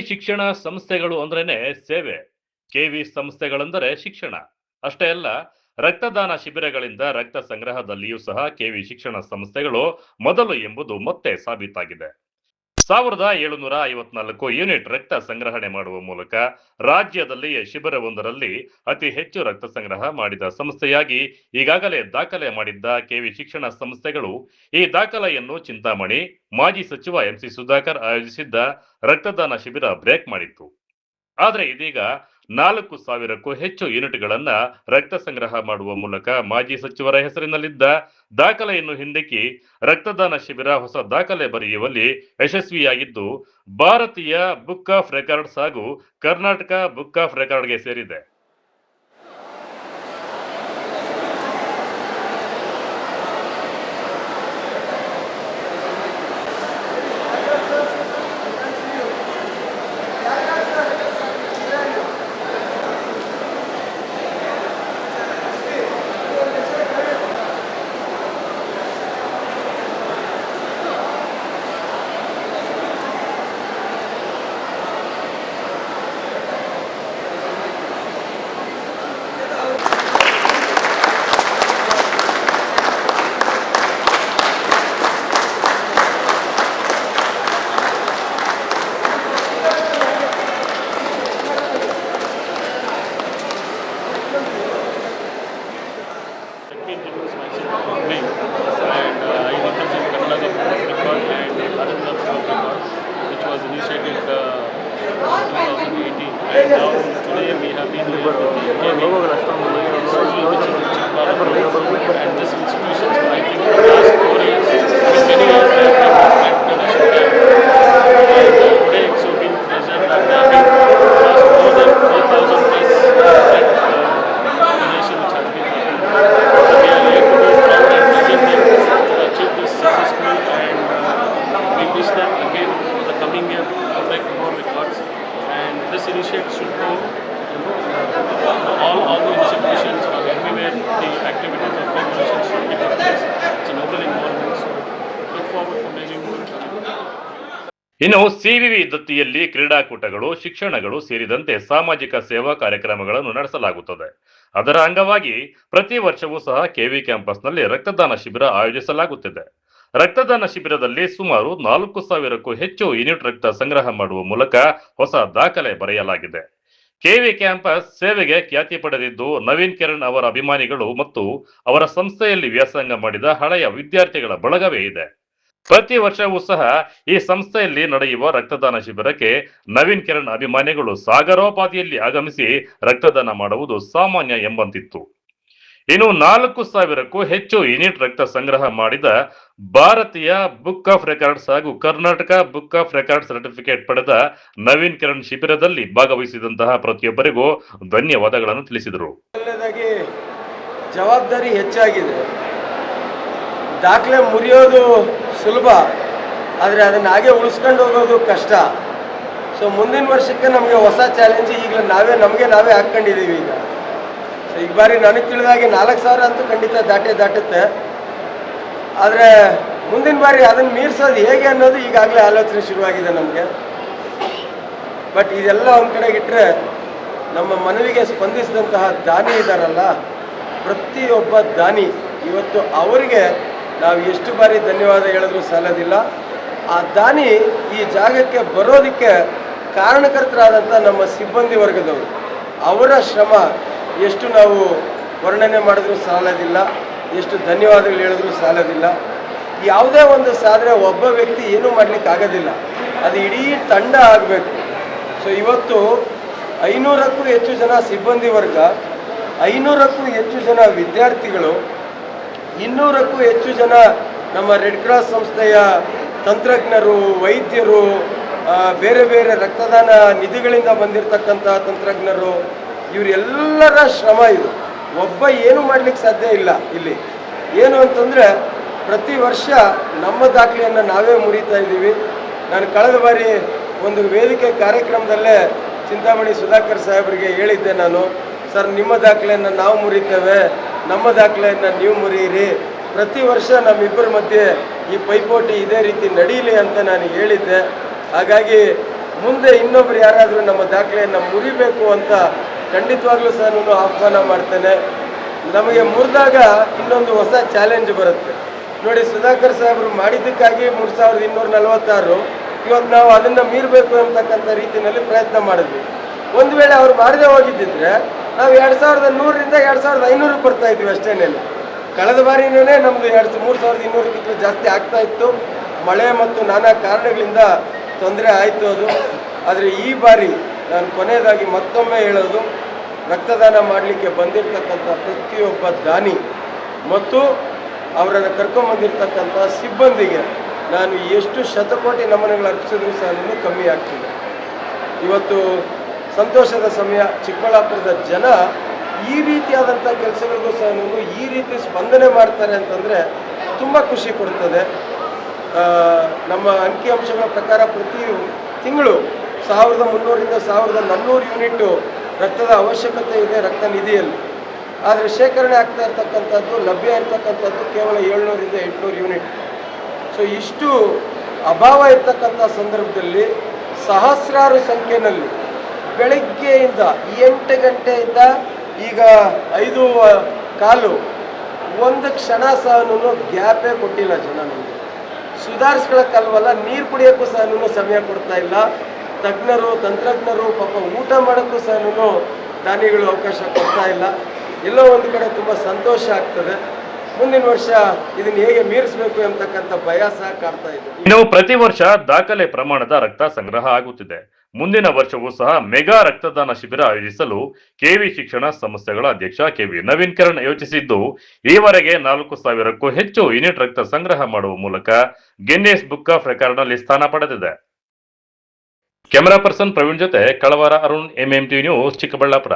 ಶಿಕ್ಷಣ ಸಂಸ್ಥೆಗಳು ಅಂದ್ರೇನೆ ಸೇವೆ. ಕೆವಿ ಸಂಸ್ಥೆಗಳೆಂದರೆ ಶಿಕ್ಷಣ. ಅಷ್ಟೇ ಅಲ್ಲ, ರಕ್ತದಾನ ಶಿಬಿರಗಳಿಂದ ರಕ್ತ ಸಂಗ್ರಹದಲ್ಲಿಯೂ ಸಹ ಕೆವಿ ಶಿಕ್ಷಣ ಸಂಸ್ಥೆಗಳು ಮೊದಲು ಎಂಬುದು ಮತ್ತೆ ಸಾಬೀತಾಗಿದೆ. 1754 ಯೂನಿಟ್ ರಕ್ತ ಸಂಗ್ರಹಣೆ ಮಾಡುವ ಮೂಲಕ ರಾಜ್ಯದಲ್ಲಿ ಶಿಬಿರವೊಂದರಲ್ಲಿ ಅತಿ ಹೆಚ್ಚು ರಕ್ತ ಸಂಗ್ರಹ ಮಾಡಿದ ಸಂಸ್ಥೆಯಾಗಿ ಈಗಾಗಲೇ ದಾಖಲೆ ಮಾಡಿದ್ದ ಕೆವಿ ಶಿಕ್ಷಣ ಸಂಸ್ಥೆಗಳು ಈ ದಾಖಲೆಯನ್ನು ಚಿಂತಾಮಣಿ ಮಾಜಿ ಸಚಿವ ಎಂಸಿ ಸುಧಾಕರ್ ಆಯೋಜಿಸಿದ್ದ ರಕ್ತದಾನ ಶಿಬಿರ ಬ್ರೇಕ್ ಮಾಡಿತ್ತು. ಆದರೆ ಇದೀಗ 4,000ಕ್ಕೂ ಹೆಚ್ಚು ಯೂನಿಟ್ಗಳನ್ನ ರಕ್ತ ಸಂಗ್ರಹ ಮಾಡುವ ಮೂಲಕ ಮಾಜಿ ಸಚಿವರ ಹೆಸರಿನಲ್ಲಿದ್ದ ದಾಖಲೆಯನ್ನು ಹಿಂದಕ್ಕೆ ರಕ್ತದಾನ ಶಿಬಿರ ಹೊಸ ದಾಖಲೆ ಬರೆಯುವಲ್ಲಿ ಯಶಸ್ವಿಯಾಗಿದ್ದು, ಭಾರತೀಯ ಬುಕ್ ಆಫ್ ರೆಕಾರ್ಡ್ಸ್ ಹಾಗೂ ಕರ್ನಾಟಕ ಬುಕ್ ಆಫ್ ರೆಕಾರ್ಡ್ಗೆ ಸೇರಿದೆ. Which was initiated in 2018, and now today we have been here with the KV school, which is in Chikmagalur, and this institution, I think, for the last 4 years, many years they have been donation camp, and today so been present and they have been last more than 4,000 plus donation which has been happened. We are here to be proud and present them to achieve this successful, and we wish them again for the coming year to break more records, and this initiative should go all the institutions or everywhere the activities of donation should be taking place. It's a noble involvement, so look forward for many more coming. ಇನ್ನು CVV ದತ್ತಿಯಲ್ಲಿ ಕ್ರೀಡಾಕೂಟಗಳು, ಶಿಕ್ಷಣಗಳು ಸೇರಿದಂತೆ ಸಾಮಾಜಿಕ ಸೇವಾ ಕಾರ್ಯಕ್ರಮಗಳನ್ನು ನಡೆಸಲಾಗುತ್ತದೆ. ಅದರ ಅಂಗವಾಗಿ ಪ್ರತಿ ವರ್ಷವೂ ಸಹ ಕೆವಿ ಕ್ಯಾಂಪಸ್ನಲ್ಲಿ ರಕ್ತದಾನ ಶಿಬಿರ ಆಯೋಜಿಸಲಾಗುತ್ತಿದೆ. ರಕ್ತದಾನ ಶಿಬಿರದಲ್ಲಿ ಸುಮಾರು 4,000ಕ್ಕೂ ಹೆಚ್ಚು ಯೂನಿಟ್ ರಕ್ತ ಸಂಗ್ರಹ ಮಾಡುವ ಮೂಲಕ ಹೊಸ ದಾಖಲೆ ಬರೆಯಲಾಗಿದೆ. ಕೆವಿ ಕ್ಯಾಂಪಸ್ ಸೇವೆಗೆ ಖ್ಯಾತಿ ಪಡೆದಿದ್ದು, ನವೀನ್ ಕಿರಣ್ ಅವರ ಅಭಿಮಾನಿಗಳು ಮತ್ತು ಅವರ ಸಂಸ್ಥೆಯಲ್ಲಿ ವ್ಯಾಸಂಗ ಮಾಡಿದ ಹಳೆಯ ವಿದ್ಯಾರ್ಥಿಗಳ ಬಳಗವೇ ಇದೆ. ಪ್ರತಿ ವರ್ಷವೂ ಸಹ ಈ ಸಂಸ್ಥೆಯಲ್ಲಿ ನಡೆಯುವ ರಕ್ತದಾನ ಶಿಬಿರಕ್ಕೆ ನವೀನ್ ಕಿರಣ್ ಅಭಿಮಾನಿಗಳು ಸಾಗರೋಪಾದಿಯಲ್ಲಿ ಆಗಮಿಸಿ ರಕ್ತದಾನ ಮಾಡುವುದು ಸಾಮಾನ್ಯ ಎಂಬಂತಿತ್ತು. ಇನ್ನು 4,000ಕ್ಕೂ ಹೆಚ್ಚು ಯೂನಿಟ್ ರಕ್ತ ಸಂಗ್ರಹ ಮಾಡಿದ ಭಾರತೀಯ ಬುಕ್ ಆಫ್ ರೆಕಾರ್ಡ್ಸ್ ಹಾಗೂ Karnataka book of record certificate ಪಡೆದ ನವೀನ್ ಕಿರಣ್ ಶಿಬಿರದಲ್ಲಿ ಭಾಗವಹಿಸಿದಂತಹ ಪ್ರತಿಯೊಬ್ಬರಿಗೂ ಧನ್ಯವಾದಗಳನ್ನು ತಿಳಿಸಿದರು. ಜವಾಬ್ದಾರಿ ಹೆಚ್ಚಾಗಿದೆ. ದಾಖಲೆ ಮುರಿಯೋದು ಸುಲಭ, ಆದರೆ ಅದನ್ನು ಹಾಗೆ ಉಳಿಸ್ಕೊಂಡು ಹೋಗೋದು ಕಷ್ಟ. ಸೊ ಮುಂದಿನ ವರ್ಷಕ್ಕೆ ನಮಗೆ ಹೊಸ ಚಾಲೆಂಜ್ ಈಗಲೇ ನಮಗೆ ನಾವೇ ಹಾಕ್ಕೊಂಡಿದ್ದೀವಿ. ಈಗ ಸೊ ಈ ಬಾರಿ ನನಗೆ ತಿಳಿದಾಗೆ 4,000 ಅಂತೂ ಖಂಡಿತ ದಾಟುತ್ತೆ. ಆದರೆ ಮುಂದಿನ ಬಾರಿ ಅದನ್ನು ಮೀರಿಸೋದು ಹೇಗೆ ಅನ್ನೋದು ಈಗಾಗಲೇ ಆಲೋಚನೆ ಶುರುವಾಗಿದೆ ನಮಗೆ. ಬಟ್ ಇದೆಲ್ಲ ಒಂದು ಕಡೆಗಿಟ್ಟರೆ ನಮ್ಮ ಮನವಿಗೆ ಸ್ಪಂದಿಸಿದಂತಹ ದಾನಿ ಇದ್ದಾರಲ್ಲ, ಪ್ರತಿಯೊಬ್ಬ ದಾನಿ ಇವತ್ತು ಅವರಿಗೆ ನಾವು ಎಷ್ಟು ಬಾರಿ ಧನ್ಯವಾದ ಹೇಳಿದ್ರೂ ಸಾಲೋದಿಲ್ಲ. ಆ ದಾನಿ ಈ ಜಾಗಕ್ಕೆ ಬರೋದಕ್ಕೆ ಕಾರಣಕರ್ತರಾದಂಥ ನಮ್ಮ ಸಿಬ್ಬಂದಿ ವರ್ಗದವರು, ಅವರ ಶ್ರಮ ಎಷ್ಟು ನಾವು ವರ್ಣನೆ ಮಾಡಿದ್ರೂ ಸಾಲೋದಿಲ್ಲ, ಎಷ್ಟು ಧನ್ಯವಾದಗಳು ಹೇಳಿದ್ರೂ ಸಾಲೋದಿಲ್ಲ. ಯಾವುದೇ ಒಂದು ಸಾಧನೆ ಒಬ್ಬ ವ್ಯಕ್ತಿ ಏನೂ ಮಾಡಲಿಕ್ಕೆ ಆಗೋದಿಲ್ಲ, ಅದು ಇಡೀ ತಂಡ ಆಗಬೇಕು. ಸೊ ಇವತ್ತು 500ಕ್ಕೂ ಹೆಚ್ಚು ಜನ ಸಿಬ್ಬಂದಿ ವರ್ಗ, 500ಕ್ಕೂ ಹೆಚ್ಚು ಜನ ವಿದ್ಯಾರ್ಥಿಗಳು, 200ಕ್ಕೂ ಹೆಚ್ಚು ಜನ ನಮ್ಮ ರೆಡ್ ಕ್ರಾಸ್ ಸಂಸ್ಥೆಯ ತಂತ್ರಜ್ಞರು, ವೈದ್ಯರು, ಬೇರೆ ಬೇರೆ ರಕ್ತದಾನ ನಿಧಿಗಳಿಂದ ಬಂದಿರತಕ್ಕಂಥ ತಂತ್ರಜ್ಞರು, ಇವರೆಲ್ಲರ ಶ್ರಮ ಇದು. ಒಬ್ಬ ಏನು ಮಾಡಲಿಕ್ಕೆ ಸಾಧ್ಯ ಇಲ್ಲ. ಇಲ್ಲಿ ಏನು ಅಂತಂದರೆ ಪ್ರತಿ ವರ್ಷ ನಮ್ಮ ದಾಖಲೆಯನ್ನು ನಾವೇ ಮುರಿತಾ ಇದ್ದೀವಿ. ನಾನು ಕಳೆದ ಬಾರಿ ಒಂದು ವೇದಿಕೆ ಕಾರ್ಯಕ್ರಮದಲ್ಲೇ ಚಿಂತಾಮಣಿ ಸುಧಾಕರ್ ಸಾಹೇಬರಿಗೆ ಹೇಳಿದ್ದೆ ನಾನು, ಸರ್ ನಿಮ್ಮ ದಾಖಲೆಯನ್ನು ನಾವು ಮುರಿತೇವೆ, ನಮ್ಮ ದಾಖಲೆಯನ್ನು ನೀವು ಮುರಿಯಿರಿ, ಪ್ರತಿ ವರ್ಷ ನಮ್ಮಿಬ್ಬರ ಮಧ್ಯೆ ಈ ಪೈಪೋಟಿ ಇದೇ ರೀತಿ ನಡೀಲಿ ಅಂತ ನಾನು ಹೇಳಿದ್ದೆ. ಹಾಗಾಗಿ ಮುಂದೆ ಇನ್ನೊಬ್ರು ಯಾರಾದರೂ ನಮ್ಮ ದಾಖಲೆಯನ್ನು ಮುರಿಬೇಕು ಅಂತ ಖಂಡಿತವಾಗ್ಲೂ ಸಹ ನಾನು ಆಹ್ವಾನ ಮಾಡ್ತೇನೆ. ನಮಗೆ ಮುರಿದಾಗ ಇನ್ನೊಂದು ಹೊಸ ಚಾಲೆಂಜ್ ಬರುತ್ತೆ ನೋಡಿ. ಸುಧಾಕರ್ ಸಾಹೇಬರು ಮಾಡಿದ್ದಕ್ಕಾಗಿ 3246, ಇವತ್ತು ನಾವು ಅದನ್ನು ಮೀರಬೇಕು ಅಂತಕ್ಕಂಥ ರೀತಿಯಲ್ಲಿ ಪ್ರಯತ್ನ ಮಾಡಿದ್ವಿ. ಒಂದು ವೇಳೆ ಅವ್ರು ಮಾಡದೆ ಹೋಗಿದ್ದಿದ್ರೆ ನಾವು 2100ರಿಂದ 2500 ಬರ್ತಾ ಇದ್ವಿ ಅಷ್ಟೇನೆಲ್ಲ. ಕಳೆದ ಬಾರಿನೇ ನಮ್ಮದು 3200ಕ್ಕಿಂತ ಜಾಸ್ತಿ ಆಗ್ತಾ ಇತ್ತು. ಮಳೆ ಮತ್ತು ನಾನಾ ಕಾರಣಗಳಿಂದ ತೊಂದರೆ ಆಯಿತು ಅದು. ಆದರೆ ಈ ಬಾರಿ ನಾನು ಕೊನೆಯದಾಗಿ ಮತ್ತೊಮ್ಮೆ ಹೇಳೋದು, ರಕ್ತದಾನ ಮಾಡಲಿಕ್ಕೆ ಬಂದಿರತಕ್ಕಂಥ ಪ್ರತಿಯೊಬ್ಬ ದಾನಿ ಮತ್ತು ಅವರನ್ನು ಕರ್ಕೊಂಬಂದಿರತಕ್ಕಂಥ ಸಿಬ್ಬಂದಿಗೆ ನಾನು ಎಷ್ಟು ಶತಕೋಟಿ ನಮನಗಳು ಅರ್ಪಿಸಿದ್ರು ಸಹ ಕಮ್ಮಿ ಆಗ್ತಿದೆ. ಇವತ್ತು ಸಂತೋಷದ ಸಮಯ. ಚಿಕ್ಕಬಳ್ಳಾಪುರದ ಜನ ಈ ರೀತಿಯಾದಂಥ ಕೆಲಸಗಳಿಗೂ ಸಹ ಈ ರೀತಿ ಸ್ಪಂದನೆ ಮಾಡ್ತಾರೆ ಅಂತಂದರೆ ತುಂಬ ಖುಷಿ ಕೊಡ್ತದೆ. ನಮ್ಮ ಅಂಕಿಅಂಶಗಳ ಪ್ರಕಾರ ಪ್ರತಿ ತಿಂಗಳು 1300ರಿಂದ 1400 ಯೂನಿಟ್ಟು ರಕ್ತದ ಅವಶ್ಯಕತೆ ಇದೆ ರಕ್ತ ನಿಧಿಯಲ್ಲಿ. ಆದರೆ ಶೇಖರಣೆ ಆಗ್ತಾ ಇರ್ತಕ್ಕಂಥದ್ದು, ಲಭ್ಯ ಇರ್ತಕ್ಕಂಥದ್ದು ಕೇವಲ 700ರಿಂದ 800 ಯೂನಿಟ್. ಸೊ ಇಷ್ಟು ಅಭಾವ ಇರ್ತಕ್ಕಂಥ ಸಂದರ್ಭದಲ್ಲಿ ಸಹಸ್ರಾರು ಸಂಖ್ಯೆಯಲ್ಲಿ ಬೆಳಗ್ಗೆಯಿಂದ 8 ಗಂಟೆಯಿಂದ ಈಗ 5:15 ಒಂದು ಕ್ಷಣ ಸಹ ಗ್ಯಾಪೇ ಕೊಟ್ಟಿಲ್ಲ ಜನ. ನಮಗೆ ಸುಧಾರಿಸ್ಕೊಳ್ಳೋಕ್ಕಲ್ವಲ್ಲ, ನೀರು ಕುಡಿಯೋಕ್ಕೂ ಸಹ ಸಮಯ ಕೊಡ್ತಾ ಇಲ್ಲ. ತಜ್ಞರು, ತಂತ್ರಜ್ಞರು ಪಾಪ ಊಟ ಮಾಡೋಕ್ಕೂ ಸಹ ದಾನಿಗಳು ಅವಕಾಶ ಕೊಡ್ತಾ ಇಲ್ಲ. ಎಲ್ಲೋ ಒಂದು ಕಡೆ ತುಂಬ ಸಂತೋಷ ಆಗ್ತದೆ. ಮುಂದಿನ ವರ್ಷ ಇದನ್ನು ಹೇಗೆ ಮೀರಿಸಬೇಕು ಎಂಬತಕ್ಕಂಥ ಭಯ ಸಹ ಕಾಡ್ತಾ ಇದೆ. ಇನ್ನು ಪ್ರತಿ ವರ್ಷ ದಾಖಲೆ ಪ್ರಮಾಣದ ರಕ್ತ ಸಂಗ್ರಹ ಆಗುತ್ತಿದೆ. ಮುಂದಿನ ವರ್ಷವೂ ಸಹ ಮೆಗಾ ರಕ್ತದಾನ ಶಿಬಿರ ಆಯೋಜಿಸಲು ಕೆವಿ ಶಿಕ್ಷಣ ಸಂಸ್ಥೆಗಳ ಅಧ್ಯಕ್ಷ ಕೆವಿ ನವೀನ್ ಕಿರಣ್ ಯೋಚಿಸಿದ್ದು, ಈವರೆಗೆ 4000ಕ್ಕೂ ಹೆಚ್ಚು ಯೂನಿಟ್ ರಕ್ತ ಸಂಗ್ರಹ ಮಾಡುವ ಮೂಲಕ ಗಿನ್ನಿಸ್ ಬುಕ್ ಆಫ್ ರೆಕಾರ್ಡ್ನಲ್ಲಿ ಸ್ಥಾನ ಪಡೆದಿದೆ. ಕ್ಯಾಮರಾ ಪರ್ಸನ್ ಪ್ರವೀಣ್ ಜೊತೆ ಕಳವಾರ ಅರುಣ್, MMTV ನ್ಯೂಸ್, ಚಿಕ್ಕಬಳ್ಳಾಪುರ.